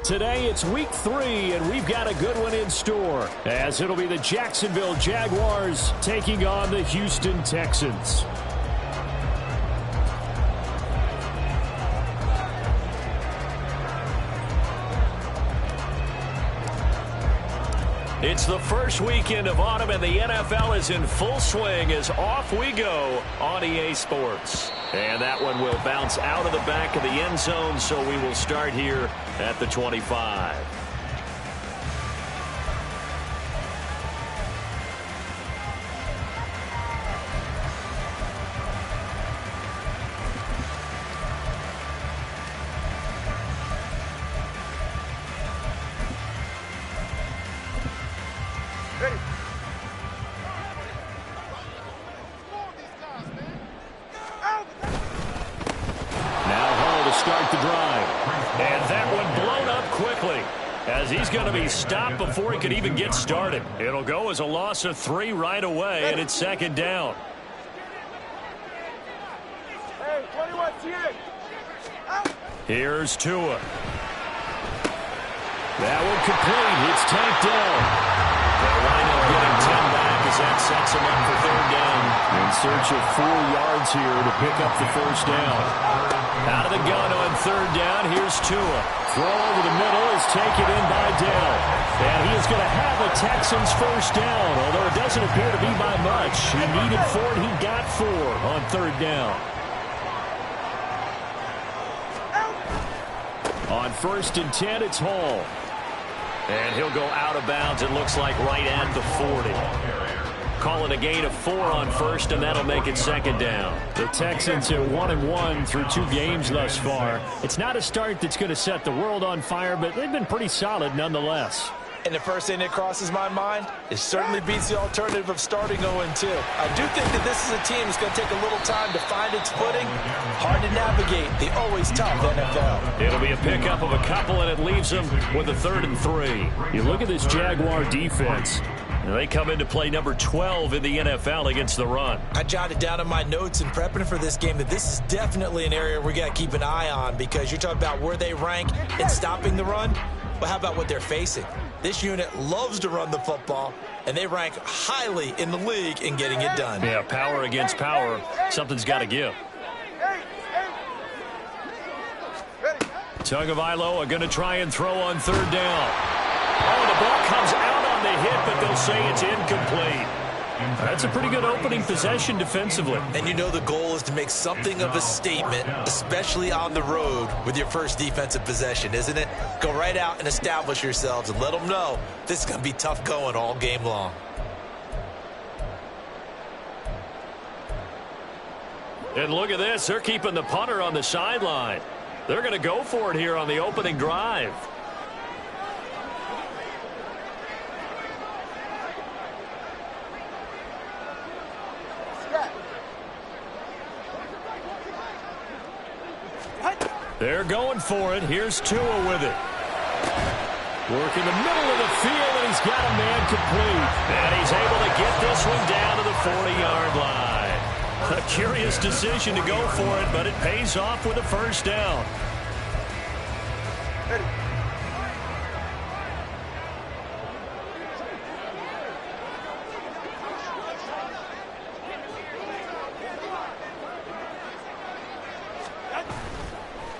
today it's week 3, and we've got a good one in store, as it'll be the Jacksonville Jaguars taking on the Houston Texans. It's the first weekend of autumn, and the NFL is in full swing as off we go on EA Sports. And that one will bounce out of the back of the end zone, so we will start here at the 25. Start the drive. And that one blown up quickly, as he's going to be stopped before he could even get started. It'll go as a loss of 3 right away, and it's second down. Here's Tua. That one complete. It's tanked down. They'll wind up getting 10 back as that sets him up for third down. In search of 4 yards here to pick up the first down. Out of the gun on third down, here's Tua. Throw over the middle is taken in by Dell. And he is going to have a Texans first down, although it doesn't appear to be by much. He needed 4, and he got 4 on third down. On 1st and 10, it's Hall. And he'll go out of bounds, it looks like, right at the 40. Calling a gain of 4 on first, and that'll make it second down. The Texans are 1-1 through 2 games thus far. It's not a start that's going to set the world on fire, but they've been pretty solid nonetheless. And the first thing that crosses my mind, it certainly beats the alternative of starting 0-2. I do think that this is a team that's going to take a little time to find its footing. Hard to navigate the always tough NFL. It'll be a pickup of a couple, and it leaves them with a 3rd and 3. You look at this Jaguar defense. They come into play number 12 in the NFL against the run. I jotted down in my notes in prepping for this game that this is definitely an area we got to keep an eye on, because you're talking about where they rank in stopping the run. But how about what they're facing? This unit loves to run the football, and they rank highly in the league in getting it done. Yeah, power against power. Something's got to give. Tagovailoa are going to try and throw on third down. Oh, the ball comes out on the hit, but they'll say it's incomplete. That's a pretty good opening possession defensively. And you know the goal is to make something of a statement, especially on the road with your first defensive possession, isn't it? Go right out and establish yourselves and let them know this is going to be tough going all game long. And look at this. They're keeping the punter on the sideline. They're going to go for it here on the opening drive. They're going for it. Here's Tua with it. Working the middle of the field, and he's got a man complete. And he's able to get this one down to the 40-yard line. A curious decision to go for it, but it pays off with a first down.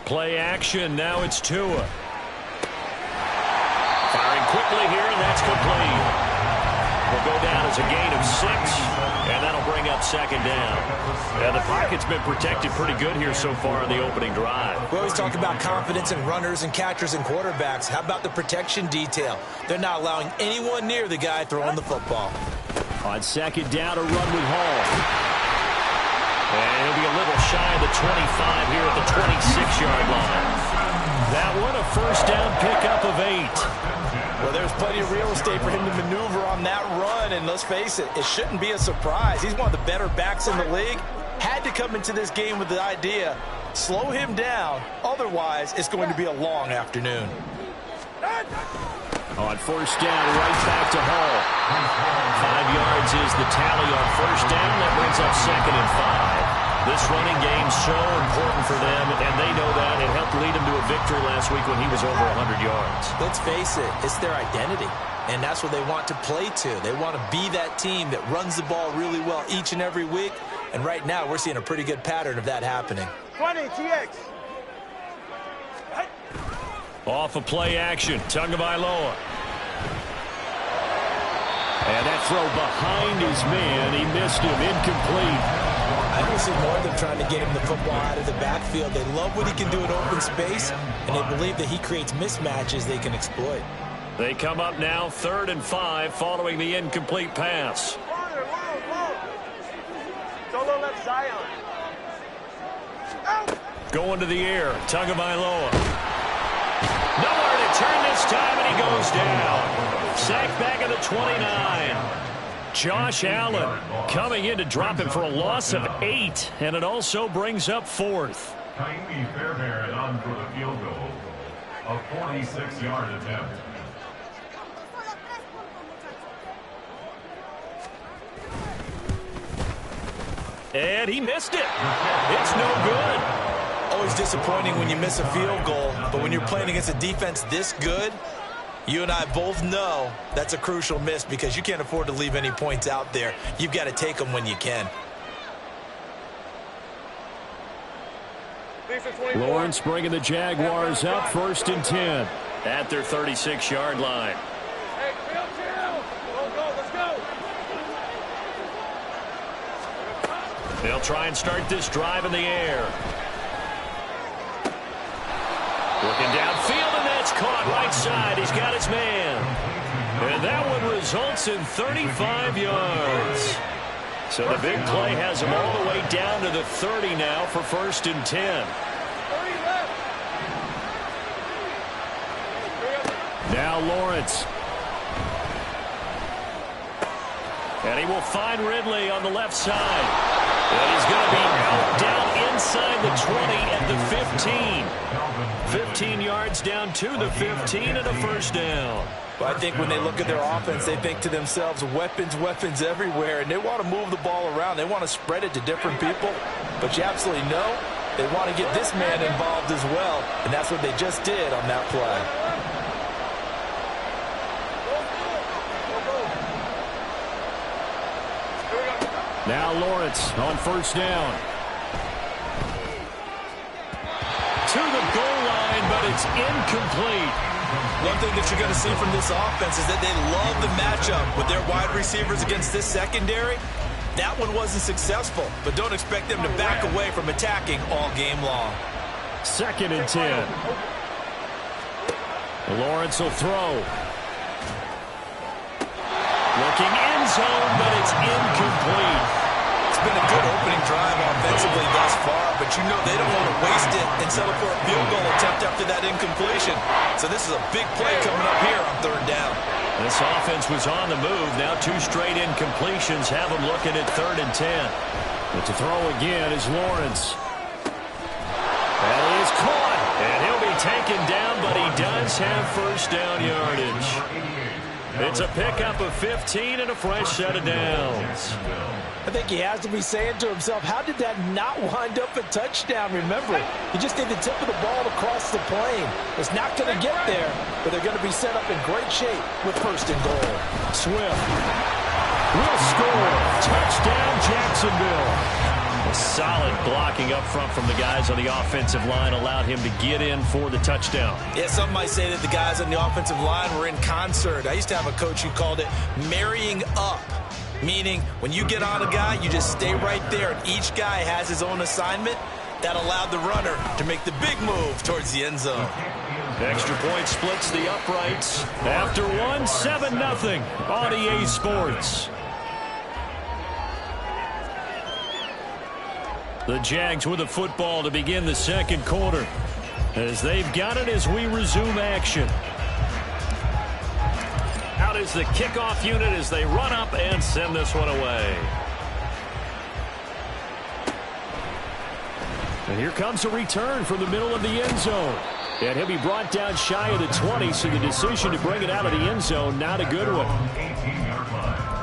Play action. Now it's Tua. Firing quickly here, and that's complete. Will go down as a gain of 6, and that'll bring up second down. Yeah, the pocket's been protected pretty good here so far on the opening drive. We always talk about confidence in runners and catchers and quarterbacks. How about the protection detail? They're not allowing anyone near the guy throwing the football. On second down, a run with Hall. And he'll be a little shy of the 25 here at the 26-yard line. That one, a first down pickup of 8. Well, there's plenty of real estate for him to maneuver on that run, and let's face it, it shouldn't be a surprise. He's one of the better backs in the league. Had to come into this game with the idea, slow him down, otherwise it's going to be a long afternoon. On first down, right back to Hall. 5 yards is the tally on first down. That brings up second and 5. This running game's so important for them, and they know that. It helped lead them to a victory last week when he was over 100 yards. Let's face it, it's their identity, and that's what they want to play to. They want to be that team that runs the ball really well each and every week, and right now we're seeing a pretty good pattern of that happening. 20, TX. Off of play action, Tagovailoa. And that throw behind his man, he missed him, incomplete. I don't see more of them trying to get him the football out of the backfield. They love what he can do in open space, and they believe that he creates mismatches they can exploit. They come up now 3rd and 5 following the incomplete pass. Solo left Zion. Going to the air, Tagovailoa. Nowhere to turn this time, and he goes down. Sacked back at the 29. Josh Allen coming in to drop him for a loss of 8, and it also brings up 4th. Kindly Fairbairn on for the field goal. A 46-yard attempt. And he missed it. It's no good. Always disappointing when you miss a field goal, but when you're playing against a defense this good, you and I both know that's a crucial miss because you can't afford to leave any points out there. You've got to take them when you can. Lawrence bringing the Jaguars up 1st and 10 at their 36-yard line. Hey, chill. Let's go. They'll try and start this drive in the air. Looking downfield, and that's caught right side. He's got his man. And that one results in 35 yards. So the big play has him all the way down to the 30 now for 1st and 10. Now Lawrence. And he will find Ridley on the left side. And he's going to be out down inside the 20 at the 15. 15 yards down to the 15 and a 1st down. Well, I think when they look at their offense, they think to themselves, weapons everywhere, and they want to move the ball around. They want to spread it to different people, but you absolutely know they want to get this man involved as well, and that's what they just did on that play. Now Lawrence on 1st down. To the goal line, but it's incomplete. One thing that you're going to see from this offense is that they love the matchup with their wide receivers against this secondary. That one wasn't successful, but don't expect them to back away from attacking all game long. 2nd and 10. Lawrence will throw. Looking end zone, but it's incomplete. It's been a good opening drive offensively thus far, but you know they don't want to waste it and settle for a field goal attempt after that incompletion. So this is a big play coming up here on 3rd down. This offense was on the move. Now 2 straight incompletions have them looking at 3rd and 10. But to throw again is Lawrence. And he is caught, and he'll be taken down, but he does have 1st down yardage. It's a pickup of 15 and a fresh set of downs. I think he has to be saying to himself, how did that not wind up a touchdown? Remember, he just did the tip of the ball across the plane. It's not going to get there, but they're going to be set up in great shape with 1st and goal. Swift will score. Touchdown, Jacksonville. A solid blocking up front from the guys on the offensive line allowed him to get in for the touchdown. Yeah, some might say that the guys on the offensive line were in concert. I used to have a coach who called it marrying up, meaning when you get on a guy, you just stay right there, and each guy has his own assignment. That allowed the runner to make the big move towards the end zone. Extra point splits the uprights. After one, 7-0 on EA Sports. The Jags with the football to begin the 2nd quarter, as they've got it as we resume action. Out is the kickoff unit as they run up and send this one away. And here comes a return from the middle of the end zone. And he'll be brought down shy of the 20, so the decision to bring it out of the end zone, not a good one. 18-yard line.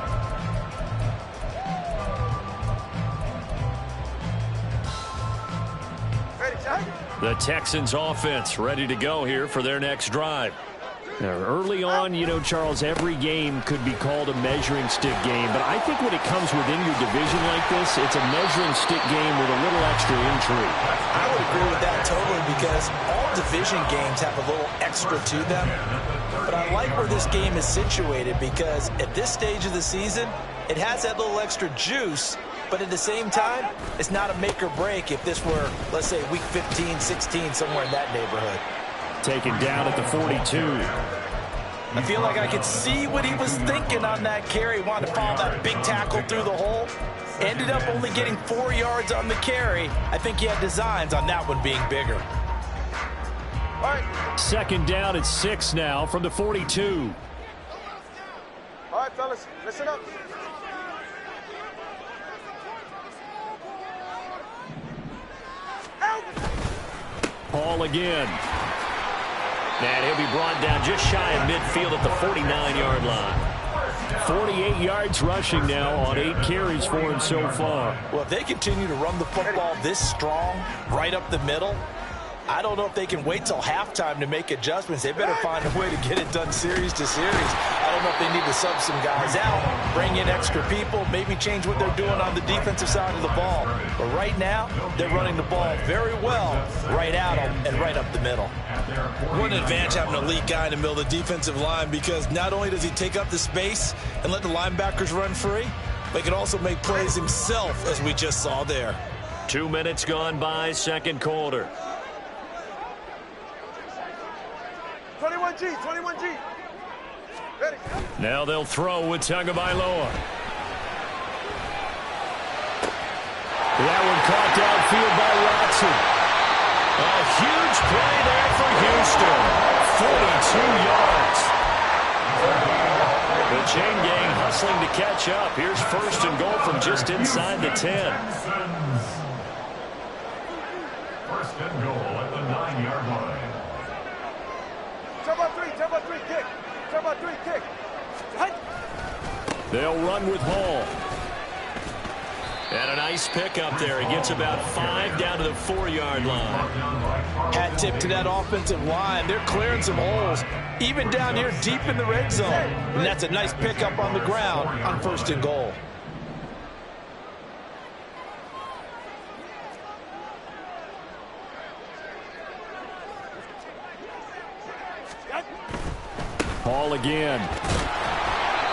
The Texans offense ready to go here for their next drive. Now, early on, you know, Charles, every game could be called a measuring stick game. But I think when it comes within your division like this, it's a measuring stick game with a little extra intrigue. I would agree with that totally because all division games have a little extra to them. But I like where this game is situated because at this stage of the season, it has that little extra juice. But at the same time, it's not a make or break if this were, let's say, week 15, 16, somewhere in that neighborhood. Taken down at the 42. I feel like I could see what he was thinking on that carry. Wanted to follow that big tackle through the hole. Ended up only getting 4 yards on the carry. I think he had designs on that one being bigger. All right. Second down at 6 now from the 42. All right, fellas, listen up. Paul again. And he'll be brought down just shy of midfield at the 49-yard line. 48 yards rushing now on 8 carries for him so far. Well, if they continue to run the football this strong, right up the middle, I don't know if they can wait till halftime to make adjustments. They better find a way to get it done series to series. I don't know if they need to sub some guys out, bring in extra people, maybe change what they're doing on the defensive side of the ball. But right now, they're running the ball very well right at them and right up the middle. What an advantage having an elite guy in the middle of the defensive line because not only does he take up the space and let the linebackers run free, but he can also make plays himself, as we just saw there. 2 minutes gone by, second quarter. 21G, 21G. Ready. Now they'll throw with Tagovailoa. That one caught downfield by Watson. A huge play there for Houston. 42 yards. The chain gang hustling to catch up. Here's first and goal from just inside the 10. First and goal at the 9-yard line. Tempo 3, kick. Tempo 3, kick. They'll run with Hall. And a nice pickup there. He gets about 5 down to the 4-yard line. Hat tip to that offensive line. They're clearing some holes, even down here deep in the red zone. And that's a nice pickup on the ground on first and goal. Hall again.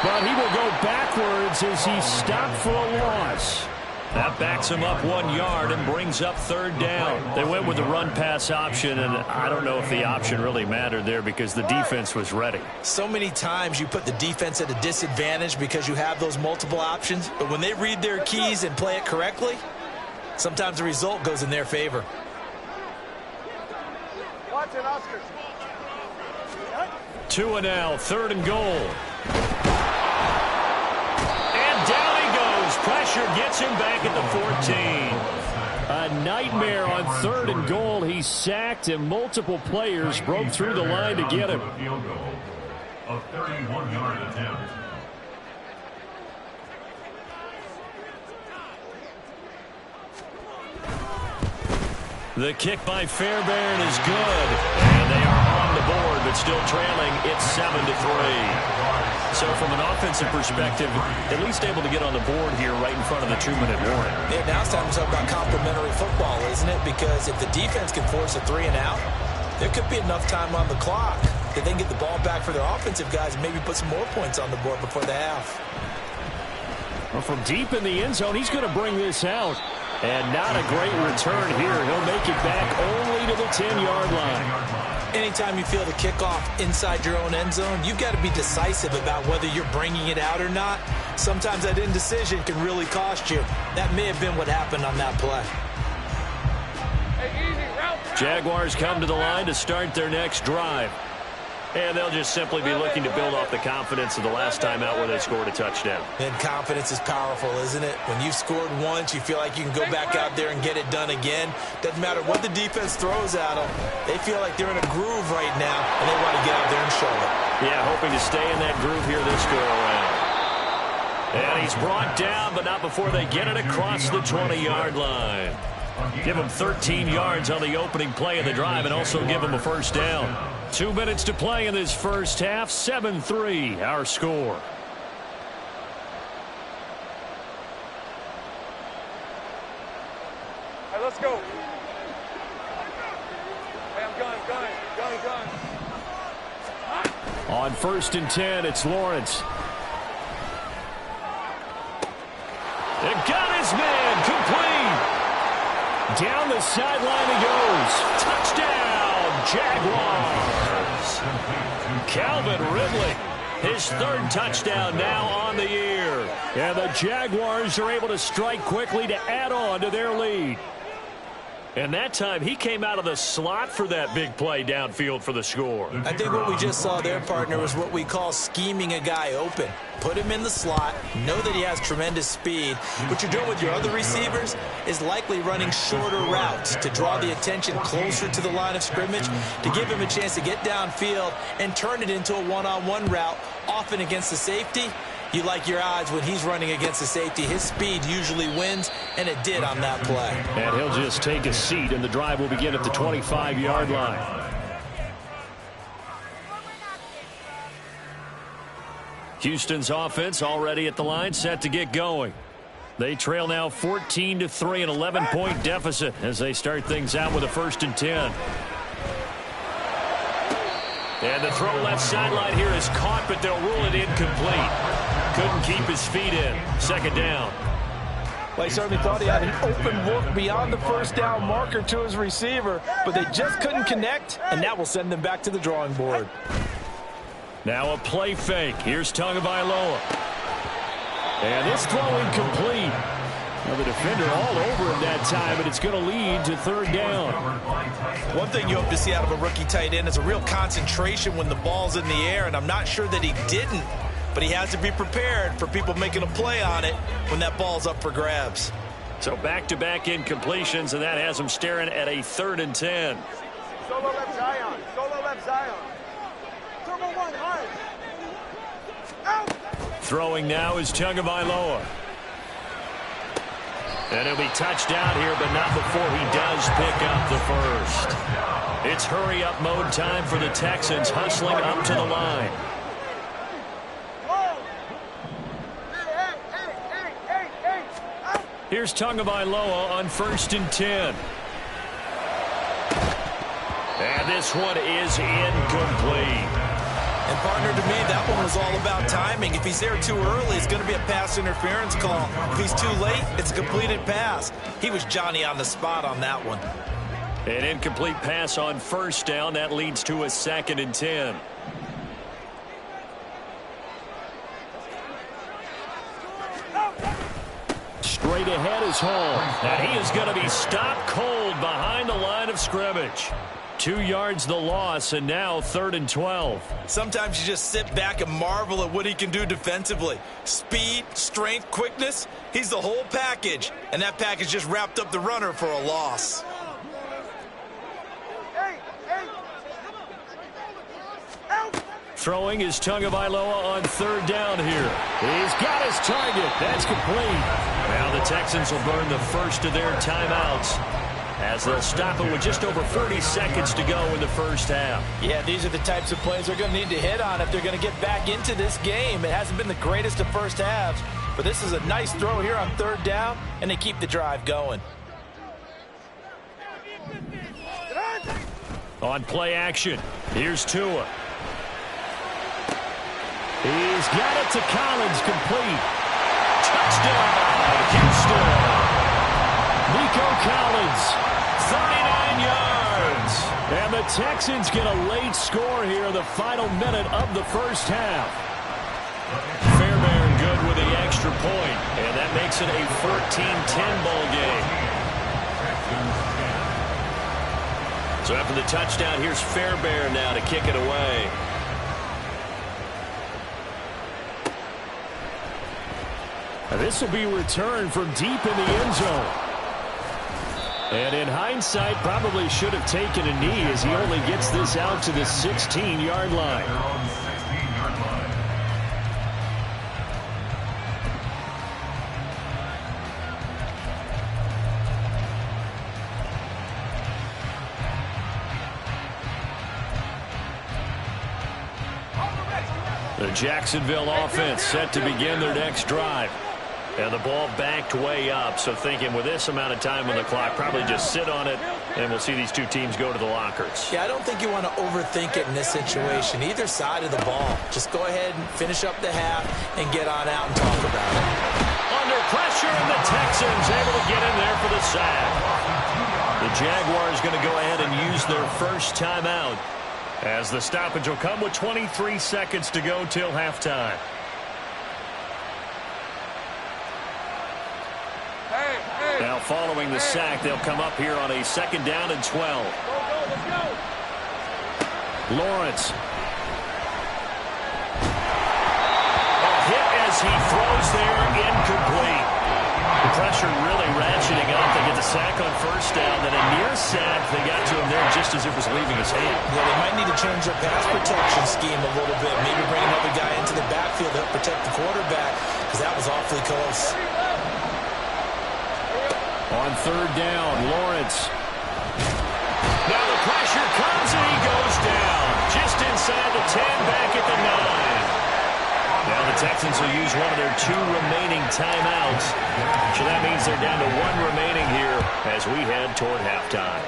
But he will go backwards as he's stopped for a loss. That backs him up 1 yard and brings up third down. They went with the run-pass option, and I don't know if the option really mattered there because the defense was ready. So many times you put the defense at a disadvantage because you have those multiple options, but when they read their keys and play it correctly, sometimes the result goes in their favor. Watch it, Oscar. 2 and now, third and goal. And down he goes. Pressure gets him back at the 14. A nightmare on third and goal. He's sacked and multiple players broke through the line to get him. Field goal. A 31-yard attempt. The kick by Fairbairn is good. And they are on the board, but still trailing. It's 7-3. So from an offensive perspective, at least able to get on the board here right in front of the 2-minute warning. Yeah, now it's time to talk about complementary football, isn't it? Because if the defense can force a 3 and out, there could be enough time on the clock that they can get the ball back for their offensive guys and maybe put some more points on the board before the half. Well, from deep in the end zone, he's going to bring this out. And not a great return here. He'll make it back only to the 10-yard line. Anytime you feel the kickoff inside your own end zone, you've got to be decisive about whether you're bringing it out or not. Sometimes that indecision can really cost you. That may have been what happened on that play. Jaguars come to the line to start their next drive. And they'll just simply be looking to build off the confidence of the last time out where they scored a touchdown. And confidence is powerful, isn't it? When you've scored once, you feel like you can go back out there and get it done again. Doesn't matter what the defense throws at them. They feel like they're in a groove right now, and they want to get out there and show it. Yeah, hoping to stay in that groove here this go-around. And he's brought down, but not before they get it across the 20-yard line. Give him 13 yards on the opening play of the drive and also give him a first down. 2 minutes to play in this first half. 7-3 our score. Hey, let's go. Hey, I'm gun. On 1st and 10, it's Lawrence. They got his man complete. Down the sideline he goes. Touchdown, Jaguars. Calvin Ridley, his 3rd touchdown now on the year. And the Jaguars are able to strike quickly to add on to their lead. And that time, he came out of the slot for that big play downfield for the score. I think what we just saw there, partner, was what we call scheming a guy open. Put him in the slot, know that he has tremendous speed. What you're doing with your other receivers is likely running shorter routes to draw the attention closer to the line of scrimmage, to give him a chance to get downfield and turn it into a one-on-one route, often against the safety. You like your odds when he's running against the safety. His speed usually wins, and it did on that play. And he'll just take a seat, and the drive will begin at the 25-yard line. Houston's offense already at the line, set to get going. They trail now 14-3, an 11-point deficit as they start things out with a 1st and 10. And the throw left sideline here is caught, but they'll rule it incomplete. Couldn't keep his feet in. 2nd down. Well, he certainly thought he had an open look beyond the first down marker to his receiver, but they just couldn't connect, and that will send them back to the drawing board. Now a play fake. Here's Tagovailoa. And this throw incomplete. Now the defender all over him that time, but it's going to lead to 3rd down. One thing you hope to see out of a rookie tight end is a real concentration when the ball's in the air, and I'm not sure that he didn't, but he has to be prepared for people making a play on it when that ball's up for grabs. So back-to-back incompletions, and that has him staring at a 3rd and 10. Solo left Zion. Turbo 1, hard. Out. Throwing now is Tagovailoa. And he'll be touched down here, but not before he does pick up the first. It's hurry-up mode time for the Texans, hustling up to the line. Here's Tagovailoa on 1st and 10. And this one is incomplete. And, partner, to me, that one was all about timing. If he's there too early, it's going to be a pass interference call. If he's too late, it's a completed pass. He was Johnny on the spot on that one. An incomplete pass on 1st down. That leads to a 2nd and 10. Straight ahead is Hall. And he is going to be stopped cold behind the line of scrimmage. 2 yards the loss, and now 3rd and 12. Sometimes you just sit back and marvel at what he can do defensively. Speed, strength, quickness, he's the whole package. And that package just wrapped up the runner for a loss. Throwing is Tagovailoa on 3rd down here. He's got his target. That's complete. Now the Texans will burn the first of their timeouts, as they'll stop it with just over 40 seconds to go in the first half. Yeah, these are the types of plays they're going to need to hit on if they're going to get back into this game. It hasn't been the greatest of first halves, but this is a nice throw here on 3rd down, and they keep the drive going. On play action, here's Tua. He's got it to Collins, complete. Touchdown, Houston. Nico Collins, 39 yards. And the Texans get a late score here in the final minute of the first half. Fairbairn good with the extra point, and that makes it a 14-10 ball game. So after the touchdown, here's Fairbairn now to kick it away. This will be returned from deep in the end zone. And in hindsight, probably should have taken a knee as he only gets this out to the 16-yard line. The Jacksonville offense set to begin their next drive. And the ball backed way up, so thinking with this amount of time on the clock, probably just sit on it, and we'll see these two teams go to the lockers. Yeah, I don't think you want to overthink it in this situation. Either side of the ball. Just go ahead and finish up the half and get on out and talk about it. Under pressure, and the Texans able to get in there for the sack. The Jaguars going to go ahead and use their first timeout, as the stoppage will come with 23 seconds to go till halftime. Now following the sack, they'll come up here on a 2nd down and 12. Lawrence. A hit as he throws there, incomplete. The pressure really ratcheting up. They get the sack on 1st down, then a near sack. They got to him there just as it was leaving his hand. Yeah, they might need to change their pass protection scheme a little bit. Maybe bring another guy into the backfield to help protect the quarterback, because that was awfully close. On 3rd down, Lawrence. Now the pressure comes and he goes down. Just inside the 10, back at the 9. Now the Texans will use one of their 2 remaining timeouts. So that means they're down to 1 remaining here as we head toward halftime.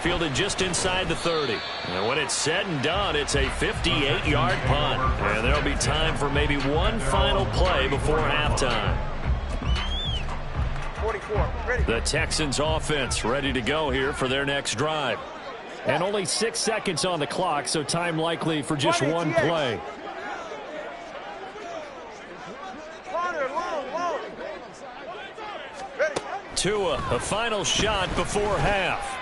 Fielded just inside the 30. And when it's said and done, it's a 58-yard punt. And there'll be time for maybe one final play before halftime. 44, ready. The Texans offense ready to go here for their next drive. And only 6 seconds on the clock, so time likely for just one play. Tua, a final shot before half.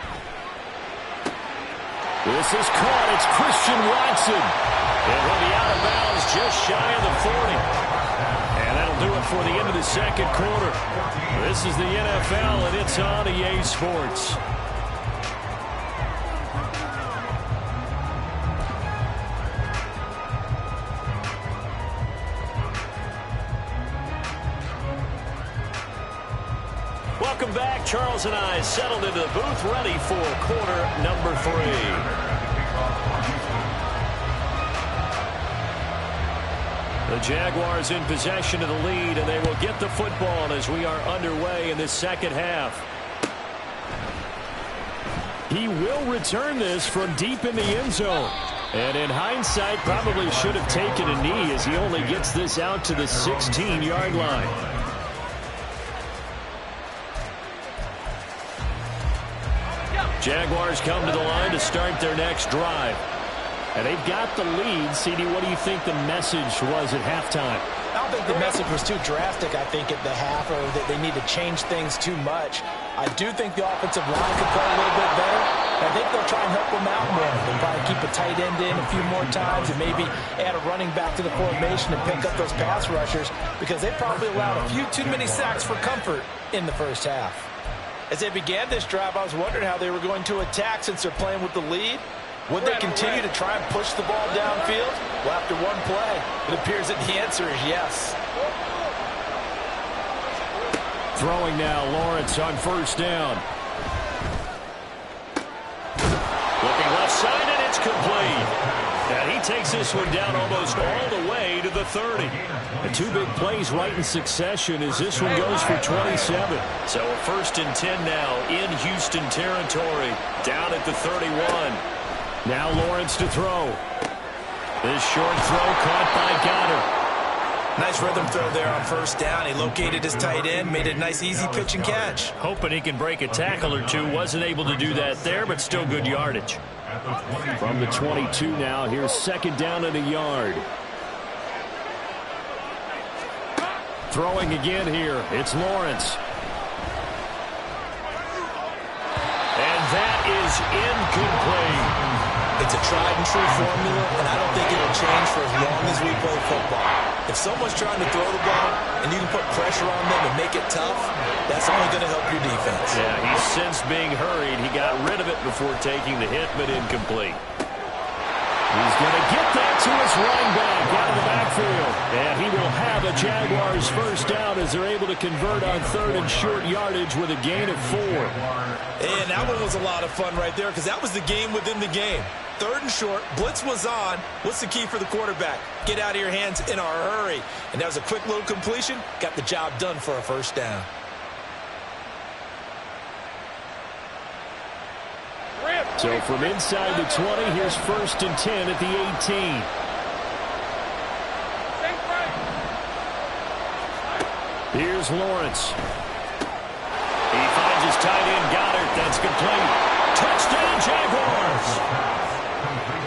This is caught. It's Christian Watson. It will be out of bounds just shy of the 40. And that'll do it for the end of the 2nd quarter. This is the NFL, and it's on EA Sports. Welcome back. Charles and I settled into the booth, ready for quarter number 3. The Jaguars in possession of the lead, and they will get the football as we are underway in this 2nd half. He will return this from deep in the end zone. And in hindsight, probably should have taken a knee as he only gets this out to the 16-yard line. Jaguars come to the line to start their next drive. And they've got the lead. CD, what do you think the message was at halftime? I don't think the message was too drastic, I think, at the half, or that they need to change things too much. I do think the offensive line could play a little bit better. I think they'll try and help them out more. They'll probably keep a tight end in a few more times and maybe add a running back to the formation and pick up those pass rushers, because they probably allowed a few too many sacks for comfort in the 1st half. As they began this drive, I was wondering how they were going to attack since they're playing with the lead. Would they continue to try and push the ball downfield? Well, after one play, it appears that the answer is yes. Throwing now, Lawrence on 1st down. Looking left side, and it's complete. And he takes this one down almost all the way to the 30. And 2 big plays right in succession as this one goes for 27. So a 1st and 10 now in Houston territory, down at the 31. Now Lawrence to throw. This short throw caught by Goddard. Nice rhythm throw there on 1st down. He located his tight end, made a nice easy pitch and catch. Hoping he can break a tackle or two. Wasn't able to do that there, but still good yardage. From the 22 now, here's 2nd down and a yard. Throwing again here, it's Lawrence. And that is incomplete. It's a tried-and-true formula, and I don't think it'll change for as long as we play football. If someone's trying to throw the ball and you can put pressure on them and make it tough, that's only going to help your defense. Yeah, he's since being hurried. He got rid of it before taking the hit, but incomplete. He's going to get that to his running back out of the backfield. And he will have a Jaguars 1st down as they're able to convert on 3rd and short yardage with a gain of 4. And that one was a lot of fun right there, because that was the game within the game. 3rd and short. Blitz was on. What's the key for the quarterback? Get out of your hands in a hurry. And that was a quick little completion. Got the job done for a first down. So from inside the 20, here's 1st and 10 at the 18. Here's Lawrence. He finds his tight end, Goddard. That's complete. Touchdown, Jaguars!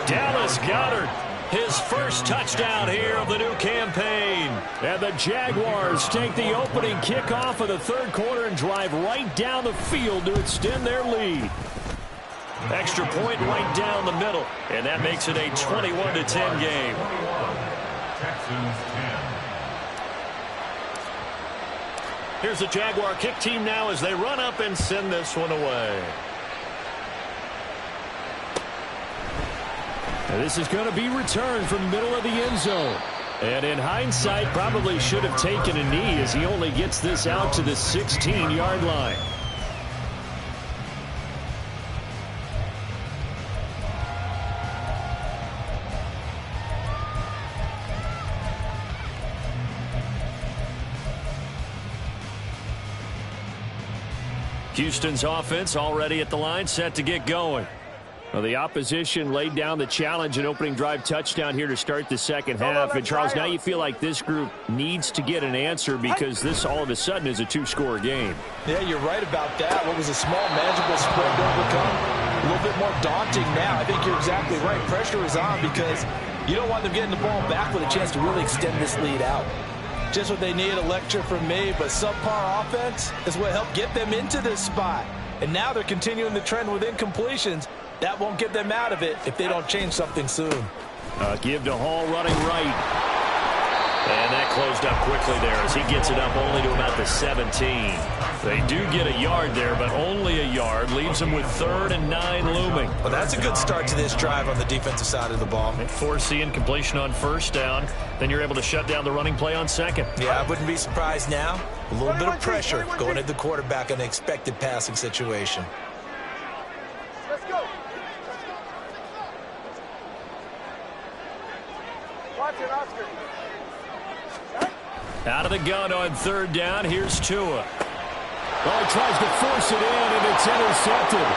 Dallas Goddard, his first touchdown here of the new campaign. And the Jaguars take the opening kickoff of the 3rd quarter and drive right down the field to extend their lead. Extra point right down the middle, and that makes it a 21-10 game. Texans 10. Here's the Jaguar kick team now as they run up and send this one away. And this is going to be returned from the middle of the end zone. And in hindsight, probably should have taken a knee as he only gets this out to the 16-yard line. Houston's offense already at the line, set to get going. Well, the opposition laid down the challenge and opening drive touchdown here to start the second half. And, Charles, now you feel like this group needs to get an answer because this all of a sudden is a 2-score game. Yeah, you're right about that. What was a small, manageable spread to overcome, a little bit more daunting now. I think you're exactly right. Pressure is on because you don't want them getting the ball back with a chance to really extend this lead out. Just what they need, a lecture from me, but subpar offense is what helped get them into this spot. And now they're continuing the trend with incompletions. That won't get them out of it if they don't change something soon. Give to Hall running right. And that closed up quickly there as he gets it up only to about the 17. They do get a yard there, but only a yard. Leaves them with 3rd and 9 looming. Well, that's a good start to this drive on the defensive side of the ball. Force the incompletion on 1st down. Then you're able to shut down the running play on 2nd. Yeah, I wouldn't be surprised now. A little bit of pressure going at the quarterback in an expected passing situation. Let's go. Watch it, Oscar. Out of the gun on 3rd down. Here's Tua. Oh, he tries to force it in, and it's intercepted.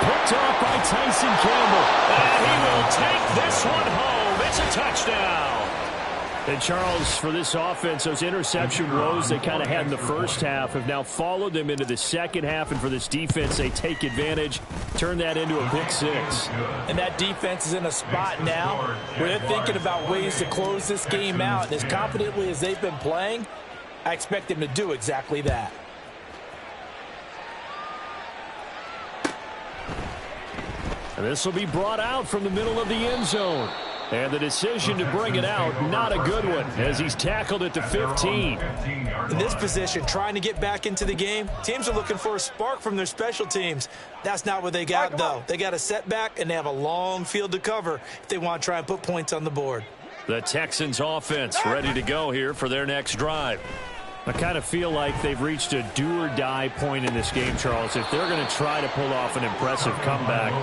Picked off by Tyson Campbell. And he will take this one home. It's a touchdown. And, Charles, for this offense, those interception woes they kind of had in the first half have now followed them into the second half. And for this defense, they take advantage, turn that into a pick 6. And that defense is in a spot now where they're thinking about ways to close this game out. And as confidently as they've been playing, I expect them to do exactly that. And this will be brought out from the middle of the end zone. And the decision to bring it out, not a good one, as he's tackled at the 15. In this position, trying to get back into the game, teams are looking for a spark from their special teams. That's not what they got, though. They got a setback, and they have a long field to cover if they want to try and put points on the board. The Texans offense ready to go here for their next drive. I kind of feel like they've reached a do-or-die point in this game, Charles. If they're going to try to pull off an impressive comeback,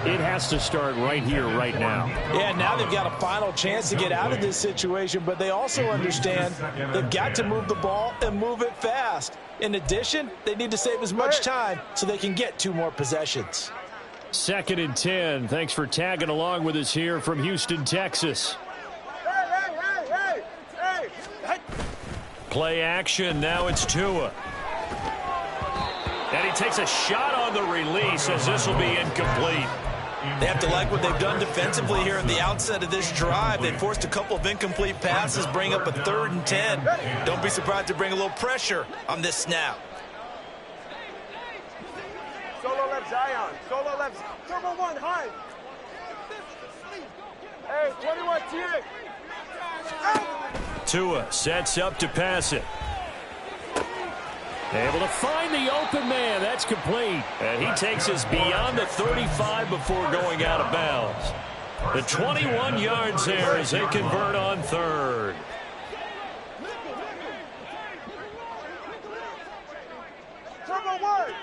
it has to start right here, right now. Yeah, now they've got a final chance to get out of this situation, but they also understand they've got to move the ball and move it fast. In addition, they need to save as much time so they can get 2 more possessions. 2nd and 10. Thanks for tagging along with us here from Houston, Texas. Play action. Now it's Tua. And he takes a shot on the release as this will be incomplete. They have to like what they've done defensively here at the outset of this drive. They forced a couple of incomplete passes, bring up a 3rd and 10. Don't be surprised to bring a little pressure on this snap. Solo left Zion. Solo left. Turbo 1, high. Hey, 21, TA. Tua sets up to pass it. Able to find the open man. That's complete. And he takes us beyond the 35 before going out of bounds. The 21 yards there as they convert on 3rd. Turbo 1.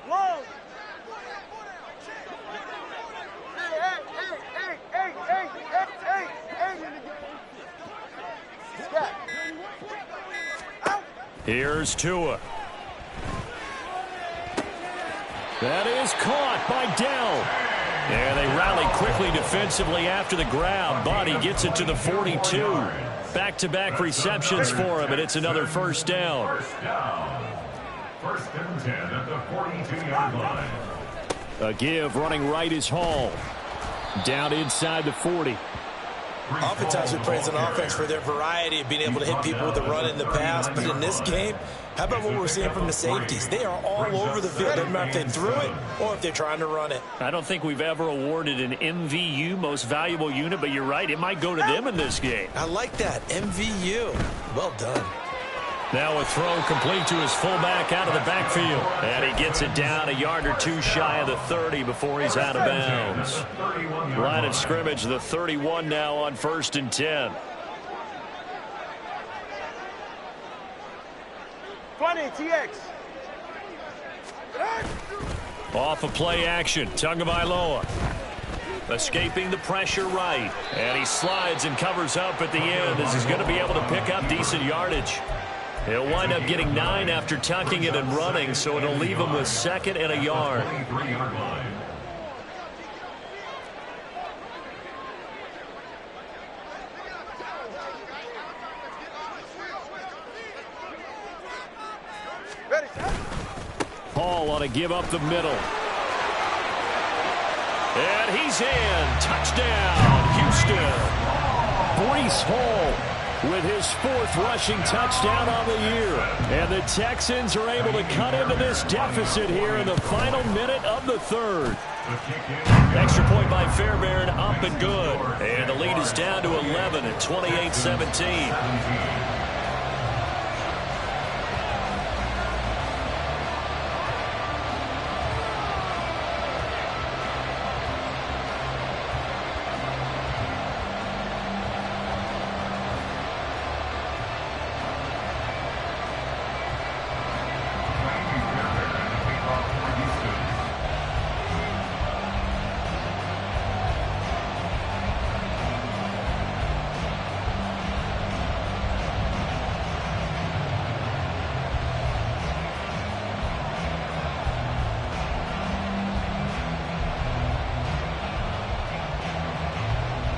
Long. Here's Tua. That is caught by Dell. And they rally quickly defensively after the grab, but he gets it to the 42. Back-to-back receptions for him, and it's another first down. First down. First and 10 at the 42-yard line. A give running right is Hall. Down inside the 40. Oftentimes we praise an offense for their variety of being able to hit people with the run in the pass. But in this game, how about what we're seeing from the safeties? They are all over the field. Doesn't matter if they threw it or if they're trying to run it. I don't think we've ever awarded an MVU, most valuable unit, but you're right. It might go to them in this game. I like that. MVU. Well done. Now a throw complete to his fullback out of the backfield. And he gets it down a yard or two shy of the 30 before he's out of bounds. Line of scrimmage, the 31 now on 1st and 10. 20, TX. Off of play action, Tagovailoa. Escaping the pressure right. And he slides and covers up at the end as he's going to be able to pick up decent yardage. He'll wind up getting 9 after tucking it and running, so it'll leave him with 2nd and a yard. Hall on a give up the middle. And he's in. Touchdown, Houston. Breece Hall with his 4th rushing touchdown on the year. And the Texans are able to cut into this deficit here in the final minute of the 3rd. Extra point by Fairbairn, up and good. And the lead is down to 11 at 28-17.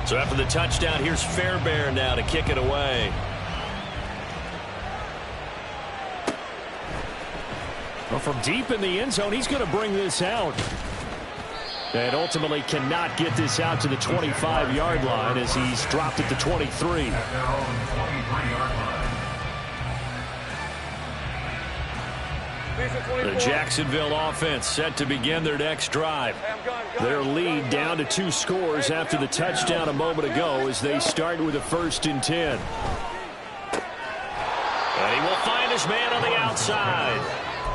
So after the touchdown, here's Fairbairn now to kick it away. Well, from deep in the end zone, he's going to bring this out. And ultimately cannot get this out to the 25-yard line as he's dropped at the 23. The Jacksonville offense set to begin their next drive. Their lead down to 2 scores after the touchdown a moment ago as they start with a 1st and 10. And he will find his man on the outside.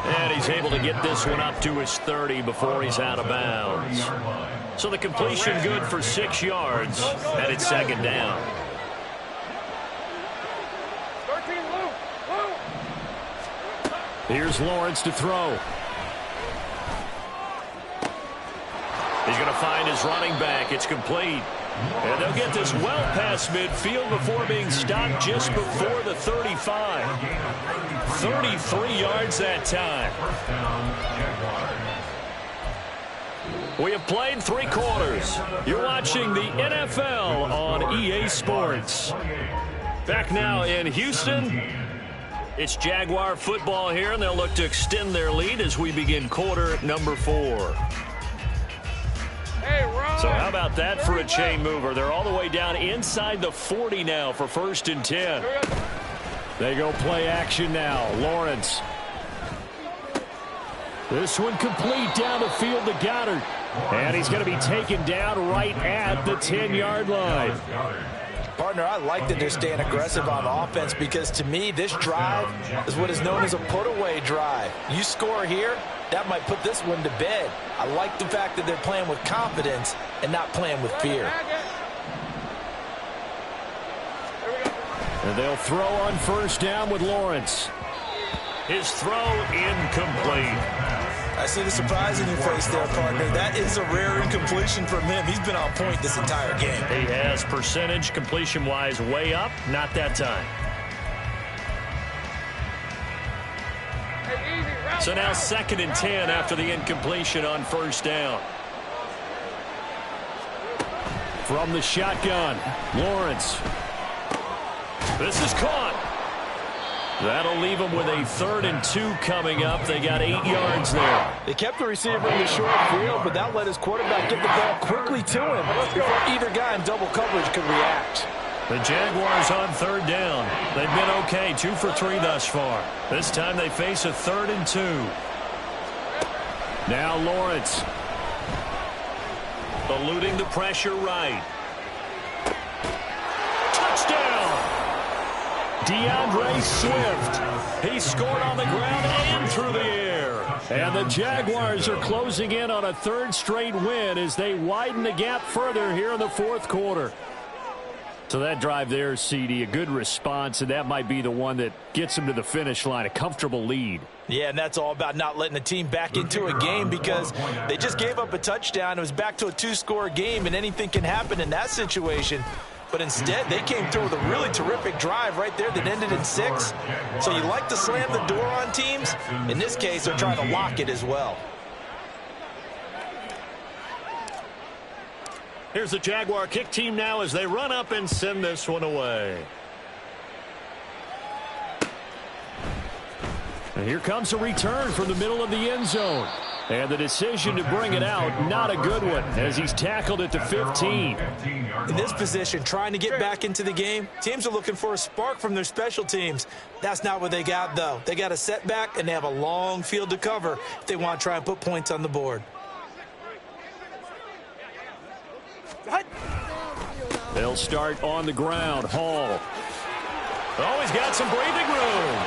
And he's able to get this one up to his 30 before he's out of bounds. So the completion good for 6 yards, and it's 2nd down. Here's Lawrence to throw. He's going to find his running back. It's complete. And they'll get this well past midfield before being stopped just before the 35. 33 yards that time. We have played 3 quarters. You're watching the NFL on EA Sports. Back now in Houston. It's Jaguar football here, and they'll look to extend their lead as we begin quarter number 4. So how about that for a chain mover? They're all the way down inside the 40 now for 1st and 10. They go play action now. Lawrence. This one complete down the field to Goddard. And he's going to be taken down right at the 10-yard line. Partner, I like that they're staying aggressive on offense because, to me, this drive is what is known as a put-away drive. You score here, that might put this one to bed. I like the fact that they're playing with confidence and not playing with fear. And they'll throw on 1st down with Lawrence. His throw incomplete. I see the surprise in your face there, partner. That is a rare incompletion from him. He's been on point this entire game. He has percentage completion-wise way up. Not that time. So now 2nd and 10 after the incompletion on 1st down. From the shotgun, Lawrence. This is caught. That'll leave them with a 3rd and 2 coming up. They got 8 yards there. They kept the receiver in the short field, but that let his quarterback get the ball quickly to him before either guy in double coverage could react. The Jaguars on 3rd down. They've been okay, 2 for 3 thus far. This time they face a 3rd and 2. Now Lawrence. Eluding the pressure right. Touchdown! DeAndre Swift. He scored on the ground and through the air. And the Jaguars are closing in on a 3rd straight win as they widen the gap further here in the 4th quarter. So that drive there, CD, a good response, and that might be the one that gets them to the finish line, a comfortable lead. Yeah, and that's all about not letting the team back into a game because they just gave up a touchdown. It was back to a 2-score game, and anything can happen in that situation. But instead, they came through with a really terrific drive right there that ended in 6. So you like to slam the door on teams. In this case, they're trying to lock it as well. Here's the Jaguar kick team now as they run up and send this one away. And here comes a return from the middle of the end zone. And the decision to bring it out, not a good one, as he's tackled at the 15. In this position, trying to get back into the game, teams are looking for a spark from their special teams. That's not what they got, though. They got a setback, and they have a long field to cover if they want to try and put points on the board. They'll start on the ground. Hall. Oh, he's got some breathing room.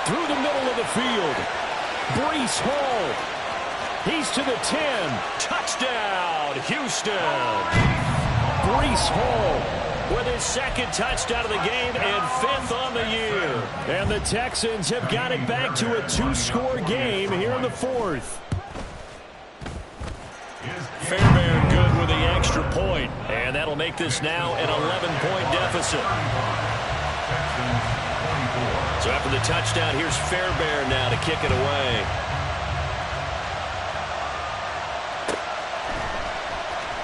Through the middle of the field. Breece Hall. He's to the 10. Touchdown, Houston. Breece Hall with his 2nd touchdown of the game and 5th on the year. And the Texans have got it back to a 2-score game here in the 4th. Fairbairn good with the extra point. And that'll make this now an 11-point deficit. So after the touchdown, here's Fairbairn now to kick it away.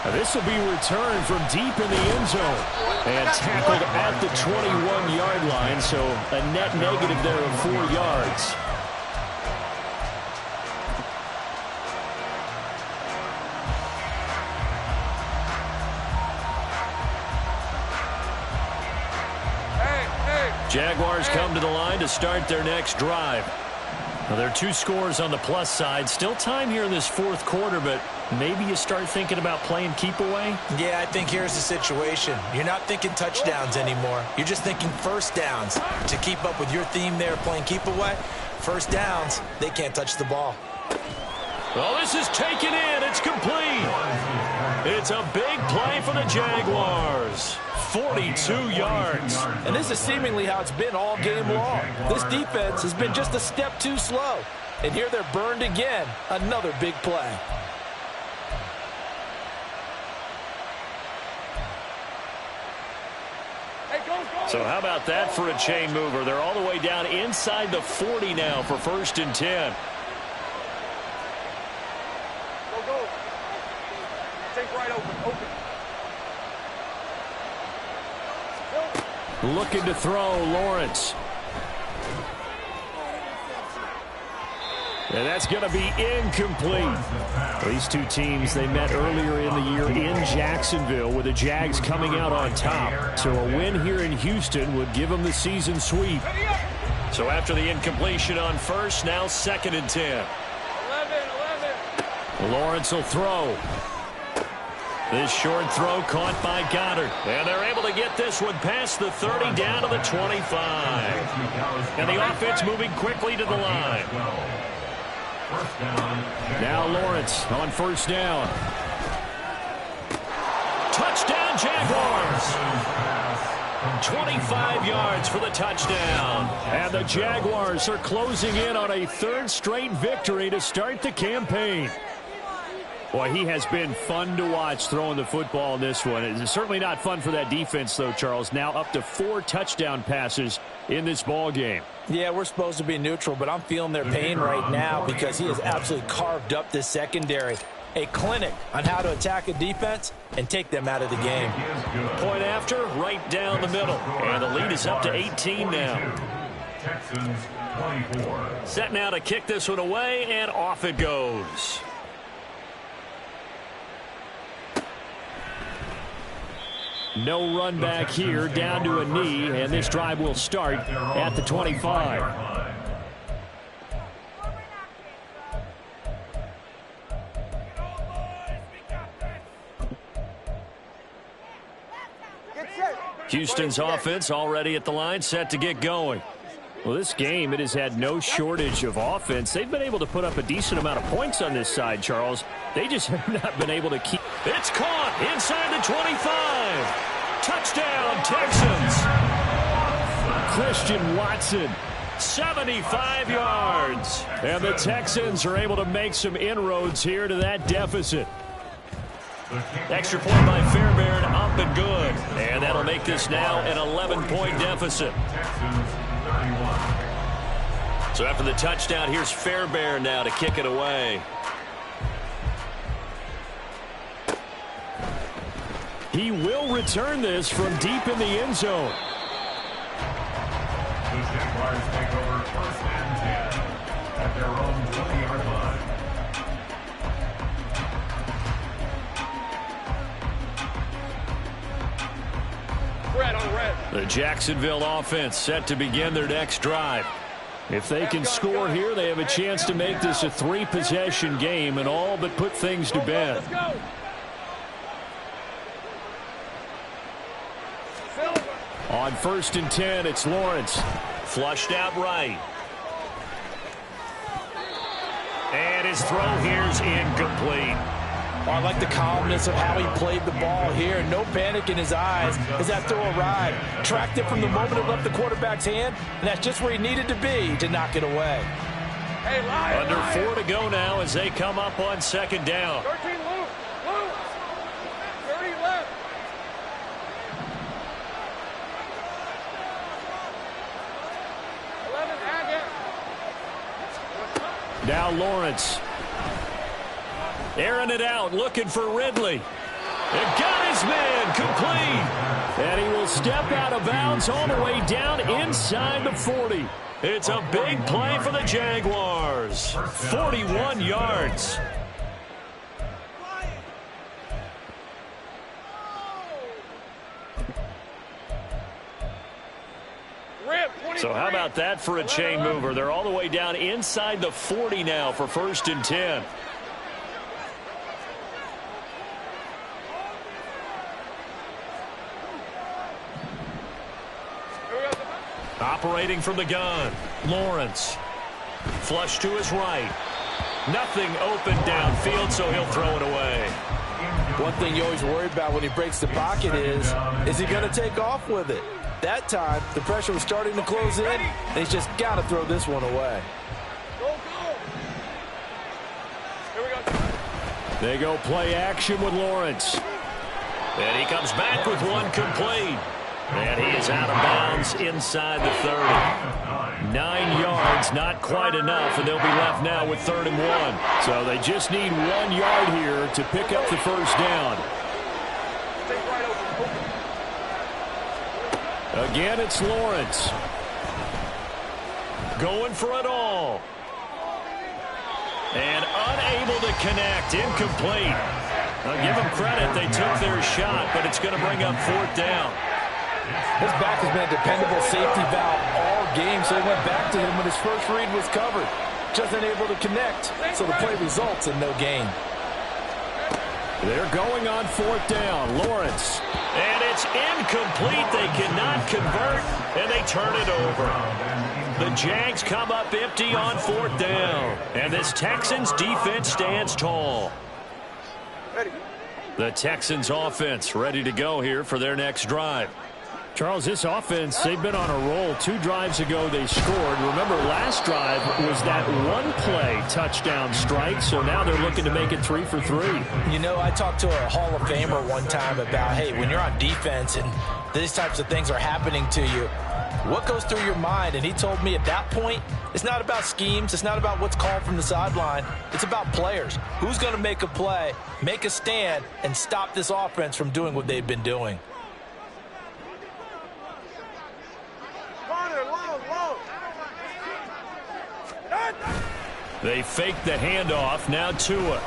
Now this will be returned from deep in the end zone. And tackled at the 21-yard line, so a net negative there of 4 yards. Jaguars come to the line to start their next drive. Now, there are 2 scores on the plus side. Still time here in this 4th quarter, but maybe you start thinking about playing keep away? Yeah, I think here's the situation. You're not thinking touchdowns anymore. You're just thinking 1st downs. To keep up with your theme there, playing keep away, 1st downs, they can't touch the ball. Well, this is taken in. It's complete. It's a big play for the Jaguars. 42 yards. And this is seemingly how it's been all game long. This defense has been just a step too slow. And here they're burned again. Another big play. So how about that for a chain mover? They're all the way down inside the 40 now for 1st and 10. Go. Take right open. Looking to throw, Lawrence. And that's going to be incomplete. These 2 teams, they met earlier in the year in Jacksonville with the Jags coming out on top. So a win here in Houston would give them the season sweep. So after the incompletion on 1st, now 2nd and 10. 11. Lawrence will throw. This short throw caught by Goddard. And they're able to get this one past the 30 down to the 25. And the offense moving quickly to the line. Now Lawrence on 1st down. Touchdown Jaguars. 25 yards for the touchdown. And the Jaguars are closing in on a 3rd straight victory to start the campaign. Boy, he has been fun to watch throwing the football in this one. It's certainly not fun for that defense, though, Charles. Now up to 4 touchdown passes in this ball game. Yeah, we're supposed to be neutral, but I'm feeling their pain right now because he has absolutely carved up this secondary. A clinic on how to attack a defense and take them out of the game. Point after, right down the middle. And the lead is up to 18 now. Texans 24. Set now to kick this one away, and off it goes. No run back here, down to a knee, and this drive will start at the 25. Houston's offense already at the line, set to get going. Well, this game, it has had no shortage of offense. They've been able to put up a decent amount of points on this side, Charles. They just have not been able to keep. It's caught inside the 25. Touchdown, Texans. Christian Watson, 75 yards. And the Texans are able to make some inroads here to that deficit. Extra point by Fairbairn, up and good. And that'll make this now an 11-point deficit. So after the touchdown, here's Fairbairn now to kick it away. He will return this from deep in the end zone. The Jaguars take over 1st and 10 at their own 20-yard line. The Jacksonville offense set to begin their next drive. If they can score here, they have a chance to make this a 3-possession game and all but put things to bed. On 1st and 10, it's Lawrence. Flushed out right. And his throw here's incomplete. Oh, I like the calmness of how he played the ball here. No panic in his eyes as that throw arrived. Tracked it from the moment it left the quarterback's hand, and that's just where he needed to be to knock it away. Hey, Lion, Under 4 to go now as they come up on 2nd down. 13 loose. 30 left. Now Lawrence. Airing it out, looking for Ridley. And got his man complete. And he will step out of bounds all the way down inside the 40. It's a big play for the Jaguars. 41 yards. So how about that for a chain mover? They're all the way down inside the 40 now for 1st and 10. Operating from the gun, Lawrence. Flush to his right. Nothing open downfield, so he'll throw it away. One thing you always worry about when he breaks the pocket is he going to take off with it? That time, the pressure was starting to close in, and he's just got to throw this one away. They go play action with Lawrence. And he comes back with one complete. And he is out of bounds inside the 30. 9 yards, not quite enough, and they'll be left now with 3rd and 1. So they just need 1 yard here to pick up the 1st down. Again, it's Lawrence. Going for it all. And unable to connect, incomplete. I'll give them credit, they took their shot, but it's going to bring up 4th down. His back has been a dependable safety valve all game, so he went back to him when his first read was covered. Just unable to connect, so the play results in no gain. They're going on 4th down. Lawrence. And it's incomplete. They cannot convert, and they turn it over. The Jags come up empty on 4th down. And this Texans defense stands tall. The Texans offense ready to go here for their next drive. Charles, this offense, they've been on a roll. 2 drives ago they scored. Remember, last drive was that one-play touchdown strike, so now they're looking to make it 3 for 3. You know, I talked to a Hall of Famer one time about, hey, when you're on defense and these types of things are happening to you, what goes through your mind? And he told me at that point, it's not about schemes. It's not about what's called from the sideline. It's about players. Who's going to make a play, make a stand, and stop this offense from doing what they've been doing? They fake the handoff. Now Tua.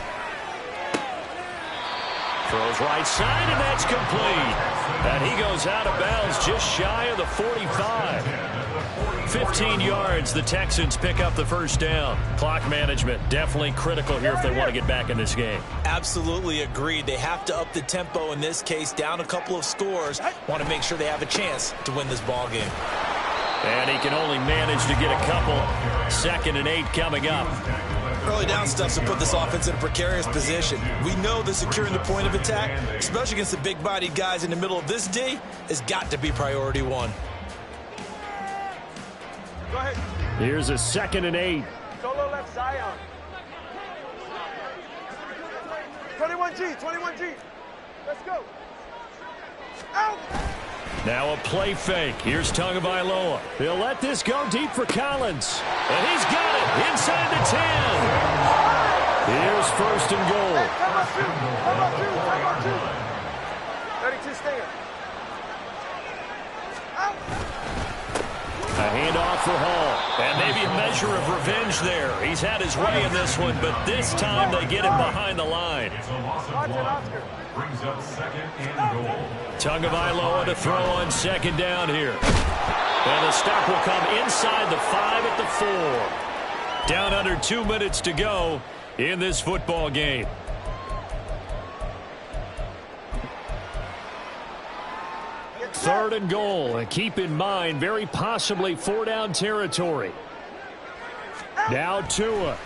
Throws right side, and that's complete. And he goes out of bounds just shy of the 45. 15 yards. The Texans pick up the first down. Clock management definitely critical here if they want to get back in this game. Absolutely agreed. They have to up the tempo in this case, down a couple of scores. Want to make sure they have a chance to win this ball game. And he can only manage to get a couple. 2nd and 8 coming up. Early down stuff to put this offense in a precarious position. We know that securing the point of attack, especially against the big-bodied guys in the middle of this D, has got to be priority 1. Go ahead. Here's a 2nd and 8. Solo left Zion. 21G, 21G. Let's go. Out. Now a play fake. Here's Tagovailoa. He'll let this go deep for Collins. And he's got it inside the 10. Here's 1st and goal. Hey, come on, shoot. 32 stand. Out. A handoff for Hall. And maybe a measure of revenge there. He's had his way in this one, but this time they get him behind the line. Brings up 2nd and goal. Tagovailoa to throw on 2nd down here. And the stop will come inside the 5 at the 4. Down under 2 minutes to go in this football game. Third and goal. And keep in mind, very possibly 4-down territory. Now Tua.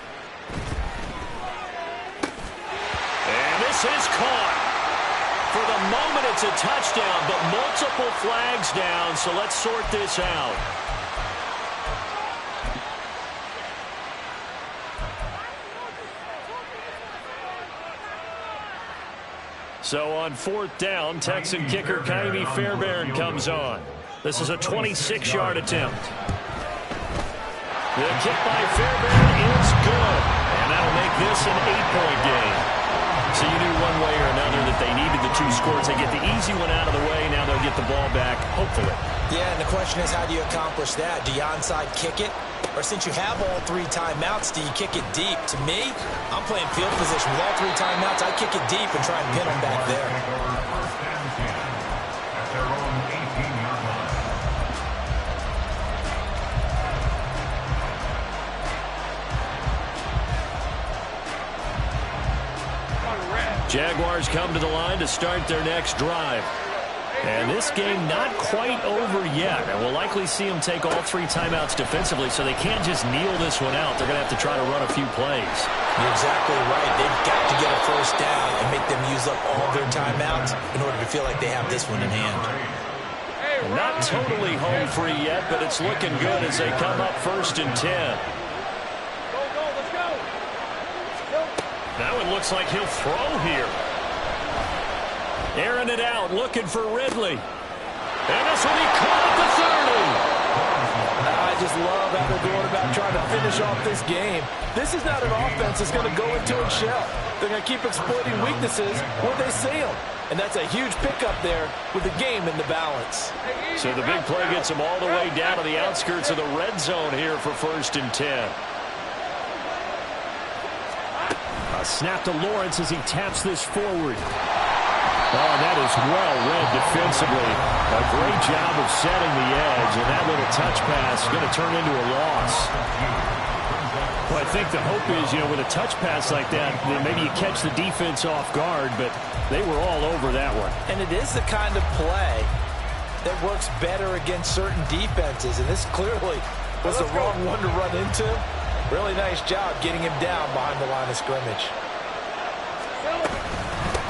And this is caught. For the moment, it's a touchdown, but multiple flags down, so let's sort this out. So on 4th down, Texan kicker Kaimi Fairbairn comes on. This is a 26-yard attempt. The kick by Fairbairn is good, and that'll make this an 8-point game. So you knew one way or another that they needed the 2 scores. They get the easy one out of the way. Now they'll get the ball back, hopefully. Yeah, and the question is, how do you accomplish that? Do you onside kick it? Or since you have all 3 timeouts, do you kick it deep? To me, I'm playing field position. With all 3 timeouts, I kick it deep and try and pin them back there. Jaguars come to the line to start their next drive. And this game not quite over yet. And we'll likely see them take all 3 timeouts defensively, so they can't just kneel this one out. They're going to have to try to run a few plays. You're exactly right. They've got to get a first down and make them use up all their timeouts in order to feel like they have this one in hand. Not totally home free yet, but it's looking good as they come up 1st and 10. Now it looks like he'll throw here. Airing it out, looking for Ridley. And this will be caught at the 30. I just love how they're going about trying to finish off this game. This is not an offense that's going to go into its shell. They're going to keep exploiting weaknesses where they see them. And that's a huge pickup there with the game in the balance. So the big play gets them all the way down to the outskirts of the red zone here for 1st and 10. A snap to Lawrence as he taps this forward. Oh, that is well read defensively. A great job of setting the edge, and that little touch pass is going to turn into a loss. Well, I think the hope is, with a touch pass like that, maybe you catch the defense off guard, but they were all over that one. And it is the kind of play that works better against certain defenses, and this clearly was the wrong one to run into. Really nice job getting him down behind the line of scrimmage.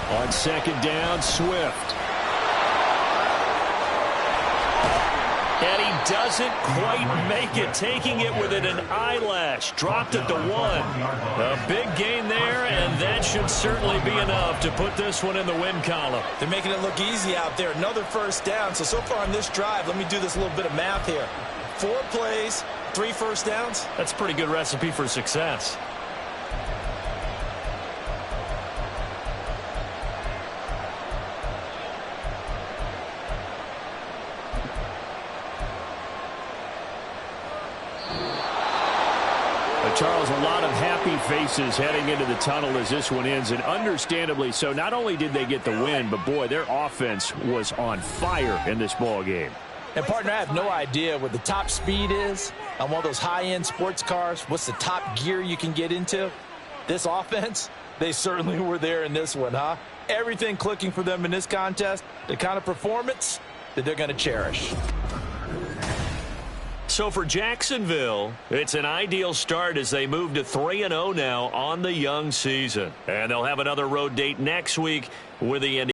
On 2nd down, Swift. doesn't quite make it, taking it within an eyelash. Dropped it to 1. A big gain there, and that should certainly be enough to put this one in the win column. They're making it look easy out there. Another first down. So far on this drive, let me do this little bit of math here. 4 plays, 3 first downs. That's a pretty good recipe for success. Charles, a lot of happy faces heading into the tunnel as this one ends, and understandably so. Not only did they get the win, but, boy, their offense was on fire in this ball game. And, partner, I have no idea what the top speed is on one of those high-end sports cars. What's the top gear you can get into? This offense, they certainly were there in this one, huh? Everything clicking for them in this contest, the kind of performance that they're going to cherish. So for Jacksonville, it's an ideal start as they move to 3-0 now on the young season. And they'll have another road date next week with the